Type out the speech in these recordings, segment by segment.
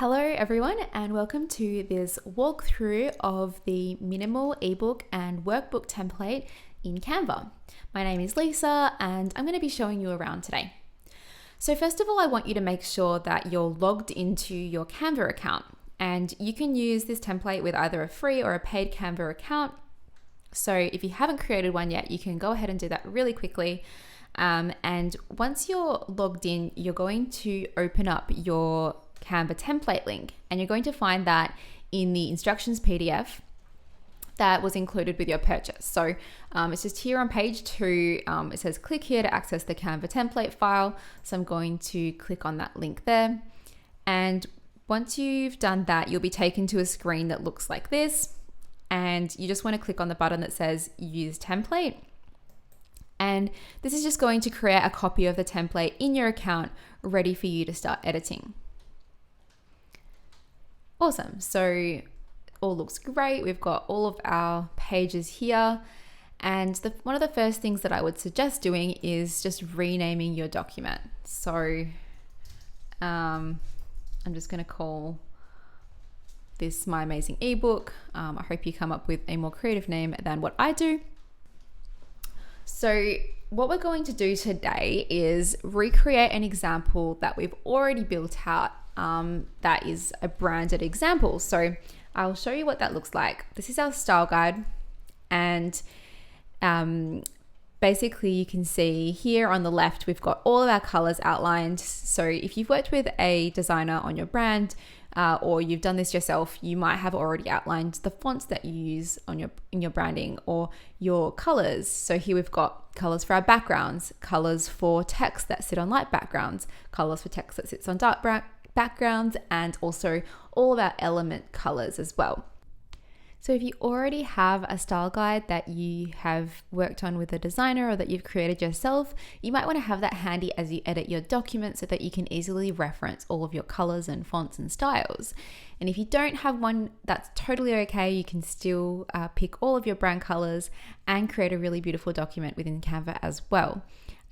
Hello everyone and welcome to this walkthrough of the minimal ebook and workbook template in Canva. My name is Lisa and I'm going to be showing you around today. So first of all, I want you to make sure that you're logged into your Canva account, and you can use this template with either a free or a paid Canva account. So if you haven't created one yet, you can go ahead and do that really quickly. And once you're logged in, you're going to open up your Canva template link, and you're going to find that in the instructions PDF that was included with your purchase. So it's just here on page 2. It says click here to access the Canva template file. So I'm going to click on that link there. And once you've done that, you'll be taken to a screen that looks like this. And you just want to click on the button that says use template. And this is just going to create a copy of the template in your account ready for you to start editing. Awesome. So all looks great. We've got all of our pages here. And one of the first things that I would suggest doing is just renaming your document. So I'm just going to call this My Amazing Ebook. I hope you come up with a more creative name than what I do. So what we're going to do today is recreate an example that we've already built out. That is a branded example. So I'll show you what that looks like. This is our style guide, and basically you can see here on the left we've got all of our colors outlined. So if you've worked with a designer on your brand or you've done this yourself, you might have already outlined the fonts that you use in your branding or your colors. So here we've got colors for our backgrounds, colors for text that sit on light backgrounds, colors for text that sits on dark backgrounds, and also all of our element colors as well. So if you already have a style guide that you have worked on with a designer or that you've created yourself, you might want to have that handy as you edit your document so that you can easily reference all of your colors and fonts and styles. And if you don't have one, that's totally okay. You can still pick all of your brand colors and create a really beautiful document within Canva as well.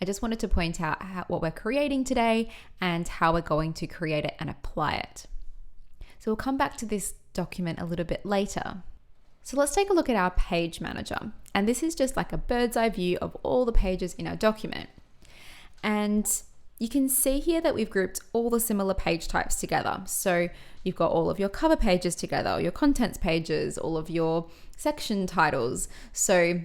I just wanted to point out what we're creating today and how we're going to create it and apply it. So we'll come back to this document a little bit later. So let's take a look at our page manager. And this is just like a bird's eye view of all the pages in our document. And you can see here that we've grouped all the similar page types together. So you've got all of your cover pages together, your contents pages, all of your section titles. So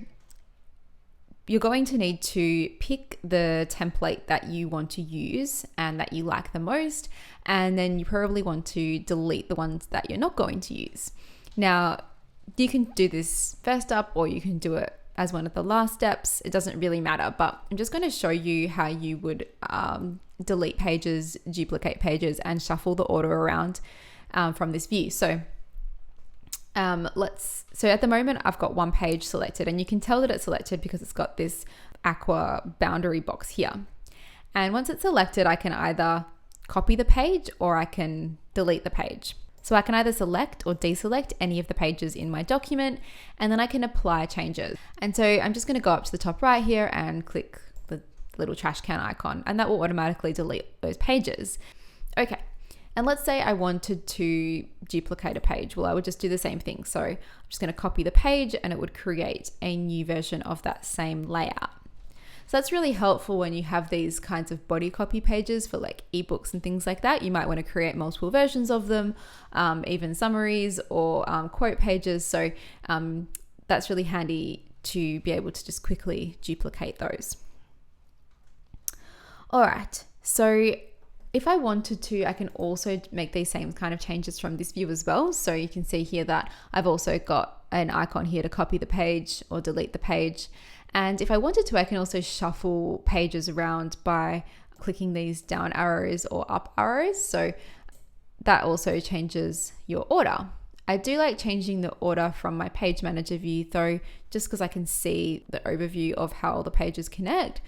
you're going to need to pick the template that you want to use and that you like the most, and then you probably want to delete the ones that you're not going to use. Now, you can do this first up or you can do it as one of the last steps. It doesn't really matter, but I'm just going to show you how you would delete pages, duplicate pages, and shuffle the order around from this view. So at the moment I've got one page selected, and you can tell that it's selected because it's got this aqua boundary box here. And once it's selected, I can either copy the page or I can delete the page. So I can either select or deselect any of the pages in my document, and then I can apply changes. And so I'm just going to go up to the top right here and click the little trash can icon, and that will automatically delete those pages. Okay. And let's say I wanted to duplicate a page. Well, I would just do the same thing. So I'm just going to copy the page and it would create a new version of that same layout. So that's really helpful when you have these kinds of body copy pages for like ebooks and things like that. You might want to create multiple versions of them, even summaries or quote pages. So that's really handy to be able to just quickly duplicate those. All right. So if I wanted to, I can also make these same kind of changes from this view as well. So you can see here that I've also got an icon here to copy the page or delete the page. And if I wanted to, I can also shuffle pages around by clicking these down arrows or up arrows. So that also changes your order. I do like changing the order from my page manager view though, just because I can see the overview of how the pages connect.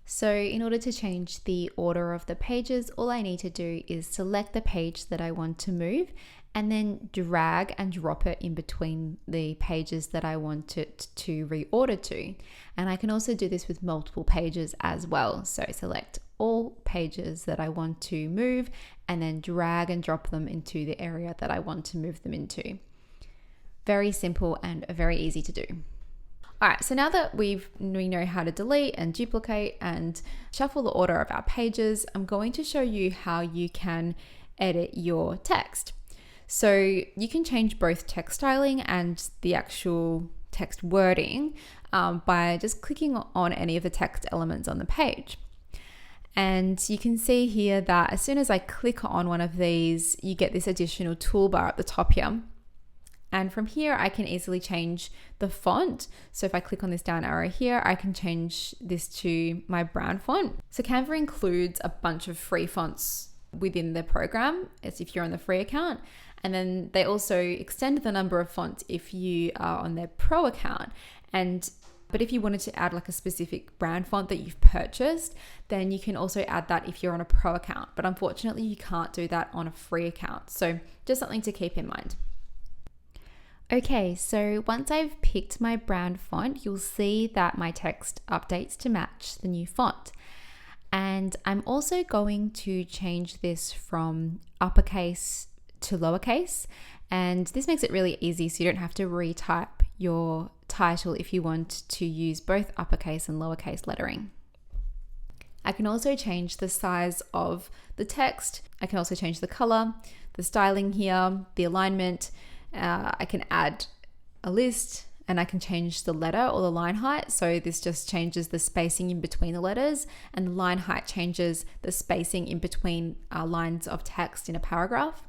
So in order to change the order of the pages, all I need to do is select the page that I want to move and then drag and drop it in between the pages that I want it to reorder to. And I can also do this with multiple pages as well. So select all pages that I want to move and then drag and drop them into the area that I want to move them into. Very simple and very easy to do. All right, so now that we know how to delete and duplicate and shuffle the order of our pages, I'm going to show you how you can edit your text. So you can change both text styling and the actual text wording by just clicking on any of the text elements on the page. And you can see here that as soon as I click on one of these, you get this additional toolbar at the top here. And from here, I can easily change the font. So if I click on this down arrow here, I can change this to my brand font. So Canva includes a bunch of free fonts within the program, as if you're on the free account. And then they also extend the number of fonts if you are on their pro account. But if you wanted to add like a specific brand font that you've purchased, then you can also add that if you're on a pro account. But unfortunately, you can't do that on a free account. So just something to keep in mind. Okay, so once I've picked my brand font, you'll see that my text updates to match the new font. And I'm also going to change this from uppercase to lowercase. And this makes it really easy so you don't have to retype your title if you want to use both uppercase and lowercase lettering. I can also change the size of the text. I can also change the color, the styling here, the alignment. I can add a list and I can change the letter or the line height. So this just changes the spacing in between the letters, and the line height changes the spacing in between lines of text in a paragraph.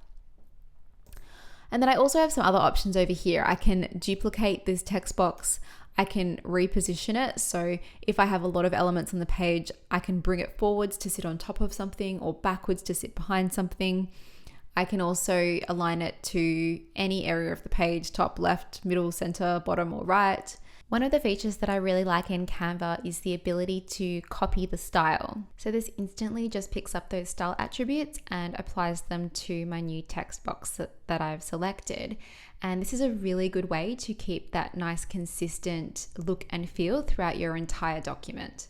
And then I also have some other options over here. I can duplicate this text box. I can reposition it. So if I have a lot of elements on the page, I can bring it forwards to sit on top of something or backwards to sit behind something. I can also align it to any area of the page, top, left, middle, center, bottom, or right. One of the features that I really like in Canva is the ability to copy the style. So this instantly just picks up those style attributes and applies them to my new text box that I've selected. And this is a really good way to keep that nice consistent look and feel throughout your entire document.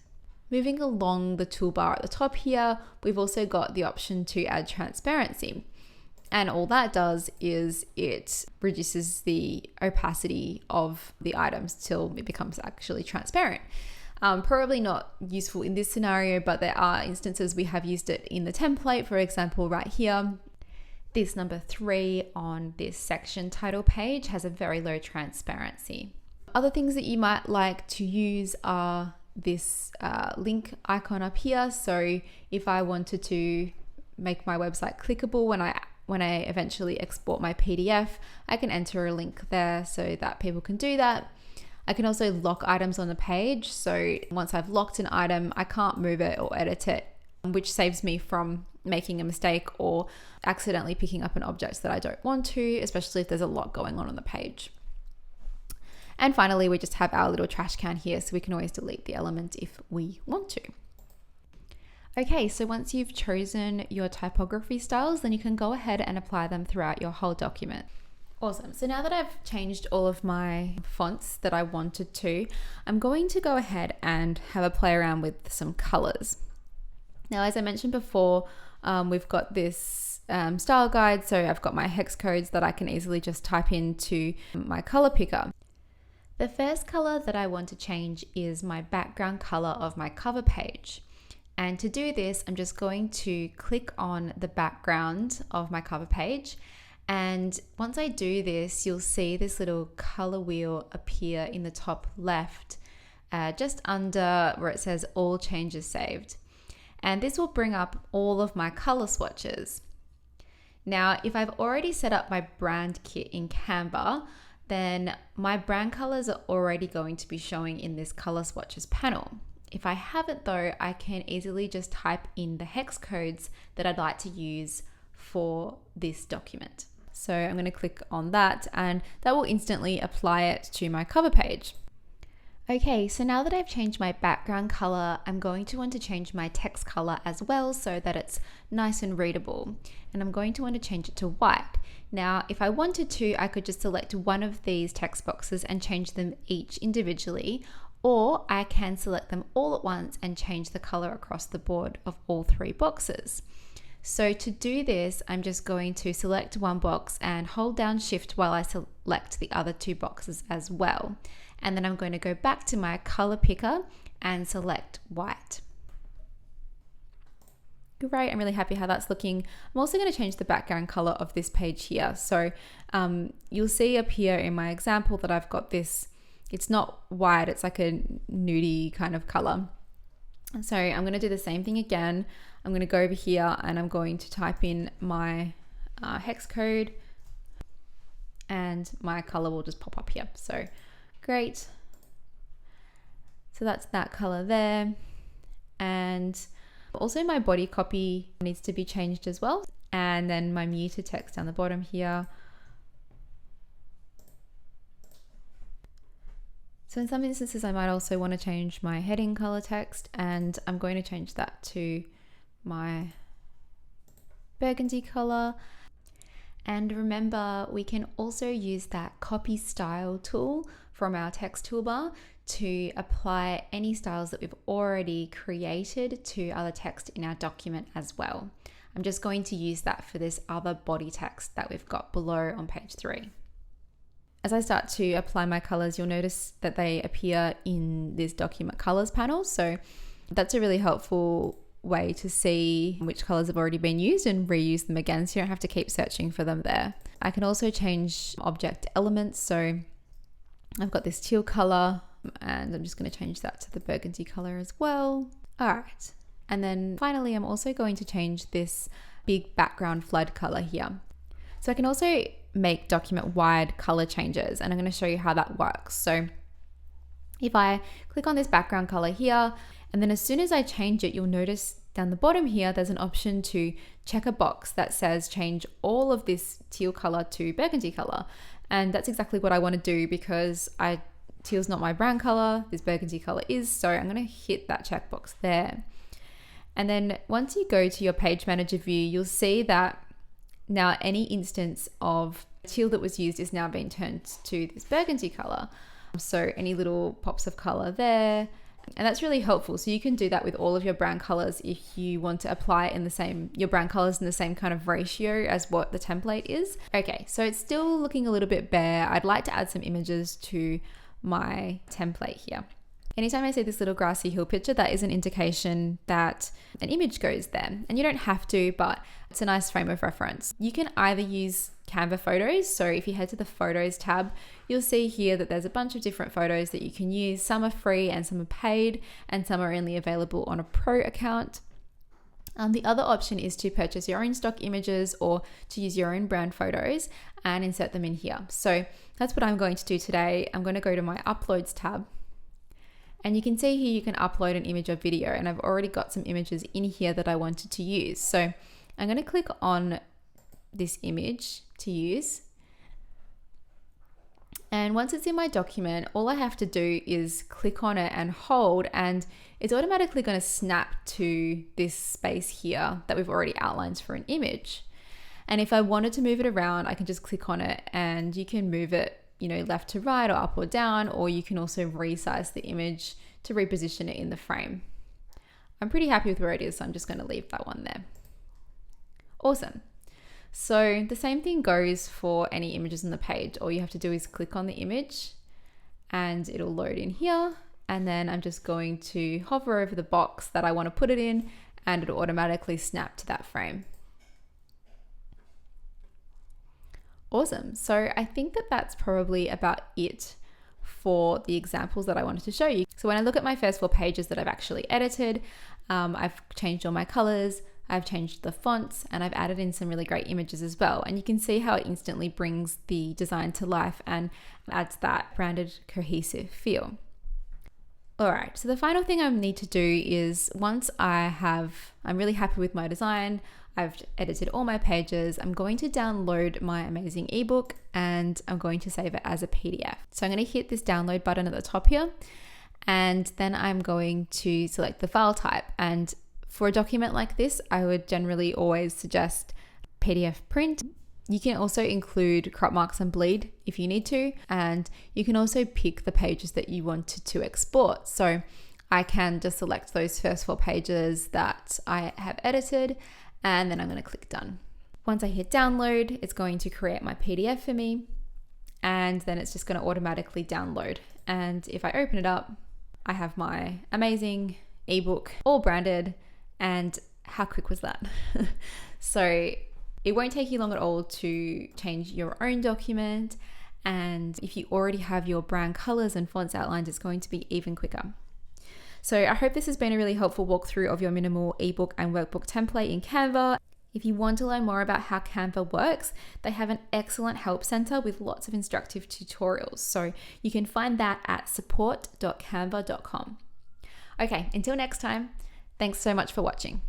Moving along the toolbar at the top here, we've also got the option to add transparency. And all that does is it reduces the opacity of the items till it becomes actually transparent. Probably not useful in this scenario, but there are instances we have used it in the template. For example, right here, this number 3 on this section title page has a very low transparency. Other things that you might like to use are this link icon up here. So if I wanted to make my website clickable when I eventually export my PDF, I can enter a link there so that people can do that. I can also lock items on the page. So once I've locked an item, I can't move it or edit it, which saves me from making a mistake or accidentally picking up an object that I don't want to, especially if there's a lot going on the page. And finally, we just have our little trash can here, so we can always delete the element if we want to. Okay, so once you've chosen your typography styles, then you can go ahead and apply them throughout your whole document. Awesome. So now that I've changed all of my fonts that I wanted to, I'm going to go ahead and have a play around with some colors. Now, as I mentioned before, we've got this style guide. So I've got my hex codes that I can easily just type into my color picker. The first color that I want to change is my background color of my cover page. And to do this, I'm just going to click on the background of my cover page. And once I do this, you'll see this little color wheel appear in the top left, just under where it says all changes saved. And this will bring up all of my color swatches. Now, if I've already set up my brand kit in Canva, then my brand colors are already going to be showing in this color swatches panel. If I haven't though, I can easily just type in the hex codes that I'd like to use for this document. So I'm going to click on that and that will instantly apply it to my cover page. Okay, so now that I've changed my background color, I'm going to want to change my text color as well so that it's nice and readable. And I'm going to want to change it to white. Now, if I wanted to, I could just select one of these text boxes and change them each individually. or I can select them all at once and change the color across the board of all 3 boxes. So to do this, I'm just going to select one box and hold down Shift while I select the other 2 boxes as well. And then I'm going to go back to my color picker and select white. Great, I'm really happy how that's looking. I'm also going to change the background color of this page here. So you'll see up here in my example that I've got this, it's not white, it's like a nudie kind of color. So I'm going to do the same thing again. I'm going to go over here and I'm going to type in my hex code and my color will just pop up here. So great. So that's that color there. And also my body copy needs to be changed as well. And then my muted text down the bottom here. So in some instances, I might also want to change my heading color text, and I'm going to change that to my burgundy color. And remember, we can also use that copy style tool from our text toolbar to apply any styles that we've already created to other text in our document as well. I'm just going to use that for this other body text that we've got below on page 3. As I start to apply my colors, you'll notice that they appear in this document colors panel. So that's a really helpful way to see which colors have already been used and reuse them again, so you don't have to keep searching for them there. I can also change object elements. So I've got this teal color and I'm just going to change that to the burgundy color as well. All right. And then finally, I'm also going to change this big background flood color here. So I can also make document wide color changes, and I'm going to show you how that works. So if I click on this background color here, and then as soon as I change it, you'll notice down the bottom here, there's an option to check a box that says change all of this teal color to burgundy color. And that's exactly what I want to do because teal's not my brand color, this burgundy color is. So I'm going to hit that checkbox there. And then once you go to your page manager view, you'll see that now any instance of teal that was used is now being turned to this burgundy color. So any little pops of color there. And that's really helpful. So you can do that with all of your brand colors if you want to apply your brand colors in the same kind of ratio as what the template is. Okay, so it's still looking a little bit bare. I'd like to add some images to my template here. Anytime I see this little grassy hill picture, that is an indication that an image goes there. And you don't have to, but it's a nice frame of reference. You can either use Canva photos. So if you head to the Photos tab, you'll see here that there's a bunch of different photos that you can use. Some are free and some are paid, and some are only available on a pro account. The other option is to purchase your own stock images or to use your own brand photos and insert them in here. So that's what I'm going to do today. I'm going to go to my Uploads tab. And you can see here you can upload an image or video, and I've already got some images in here that I wanted to use. So I'm going to click on this image to use. And once it's in my document, all I have to do is click on it and hold, and it's automatically going to snap to this space here that we've already outlined for an image. And if I wanted to move it around, I can just click on it and you can move it left to right or up or down, or you can also resize the image to reposition it in the frame. I'm pretty happy with where it is, so I'm just going to leave that one there. Awesome. So the same thing goes for any images on the page. All you have to do is click on the image and it'll load in here. And then I'm just going to hover over the box that I want to put it in, and it'll automatically snap to that frame. Awesome. So I think that that's probably about it for the examples that I wanted to show you. So when I look at my first 4 pages that I've actually edited, I've changed all my colors, I've changed the fonts, and I've added in some really great images as well. And you can see how it instantly brings the design to life and adds that branded, cohesive feel. All right, so the final thing I need to do is once I'm really happy with my design, I've edited all my pages, I'm going to download my amazing ebook and I'm going to save it as a PDF. So I'm going to hit this download button at the top here, and then I'm going to select the file type. And for a document like this, I would generally always suggest PDF print. You can also include crop marks and bleed if you need to, and you can also pick the pages that you wanted to export. So I can just select those first 4 pages that I have edited, and then I'm going to click done. Once I hit download, it's going to create my PDF for me, and then it's just going to automatically download. And if I open it up, I have my amazing ebook all branded, and how quick was that? So it won't take you long at all to change your own document, and if you already have your brand colors and fonts outlined, it's going to be even quicker. So I hope this has been a really helpful walkthrough of your minimal ebook and workbook template in Canva. If you want to learn more about how Canva works, they have an excellent help center with lots of instructive tutorials. So you can find that at support.canva.com. Okay, until next time, thanks so much for watching.